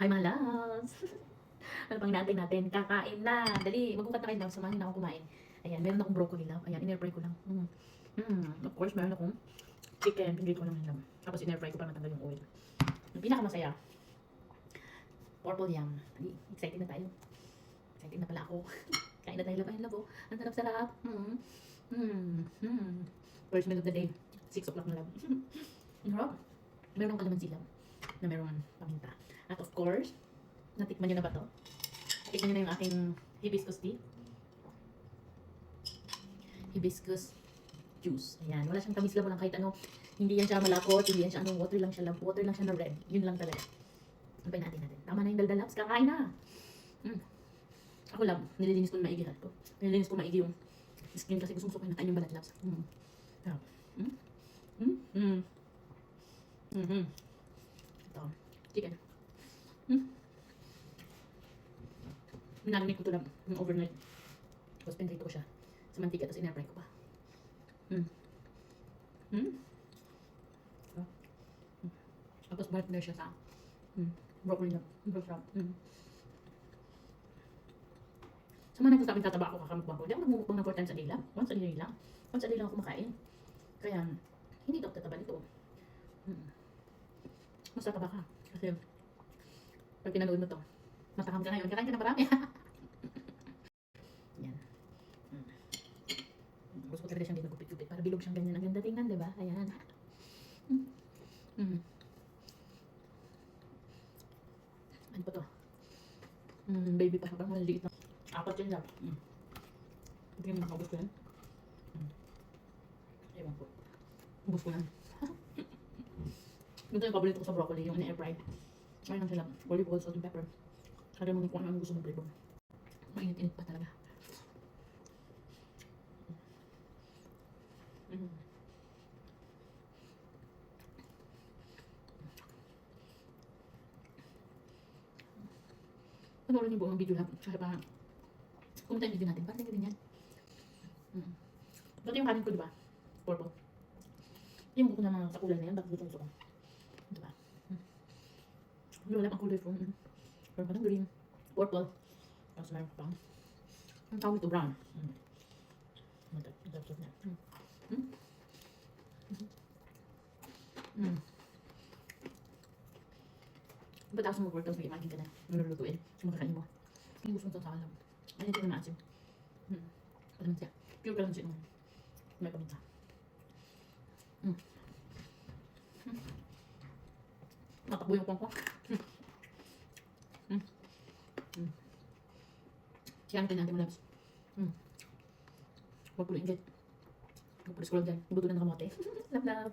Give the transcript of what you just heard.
Hi mga loves! Ano pang inaantay natin? Kakain na! Dali! Magbukat na kayo loves. Samahin na ako kumain. Ayan, meron akong broccoli love. Ayan, in-airfry ko lang. Of course, meron akong chicken. Pinigay ko lang yun lang. Tapos in-airfry ko para matanggal yung oil. Yung pinakamasaya, purple yam. Dali, excited na tayo. Excited na pala ako. Kain na tayo love. Ayun love oh. Ang sarap-sarap. First meal of the day. 6 o'clock na love. Ang harap. Meron akong kalamansi love na meron paminta. At of course, natikman nyo na ba to? Natikman nyo na yung aking hibiscus tea. Hibiscus juice. Ayan, wala siyang tamis lang, walang kahit ano. Hindi yan siya malapot, hindi yan siya anong water lang siya love. Water lang siya na red. Yun lang talaga. Ampay natin. Tama na yung daldal labs, kakain na. Ako lang, nililinis ko yung maigi ko. Nililinis ko maigi yung skin kasi gusto ko natain yung balat labs. Ito, chicken. Minarinig ko ito lang yung overnight. Tapos pinrito ko siya sa mantika, tapos in-airfry ko pa. Tapos partner siya sa broccoli lang. Sarap. Sa mga nagsasabi tataba ako kakamukbang ko, hindi ako nagmumukbang na 4 times a day lang. Once a day lang. Once a day lang ako kumakain. Kaya, hindi daw tataba nito. Mas tataba ka. Kasi, pag pinanood mo to, matakam ka ngayon, kakain ka na marami. Yan. Gusto ko talaga siyang ginagupit-gupit para bilog siyang ganyan. Ang ganda tingnan, diba? Ayan. Ano pa to? Baby pa siya, parang maliliit na. 4 yun lang. Hindi naman nakabos ko yan. Ewan ko. Ubus ko yan. Ito yung paborito ko sa broccoli, yung in-airfry. Ayun lang sila. Olive oil, salt and pepper. Kada mo kung ano gusto mong flavor. Mainit-init pa talaga. Panoorin niyo buong video lang. Kaya pa, kumita yung video natin. Parang ganyan yan. Dati yung kanin ko, diba? Purple. Yung buko na mga kakulay na yan, bakit gusto ko? Diba? Hindi wala pang kulay po. Pero parang green. Purple. Tapos meron pa pang. Ang tawag ito, brown. Matapos na. Ba't ako mag-work tapos may imagine ka na nilulutuin? Makakain mo. Hindi gusto mo ito sa alam. Ayun ito na maasim. Kalamansi. Pure kalamansi naman. May paminta. Natakbo yung pangko. Kaya natin natin mo labs. Huwag pulo inggit. Huwag pulo scroll dyan. Ibuto na ng kamote. Love love.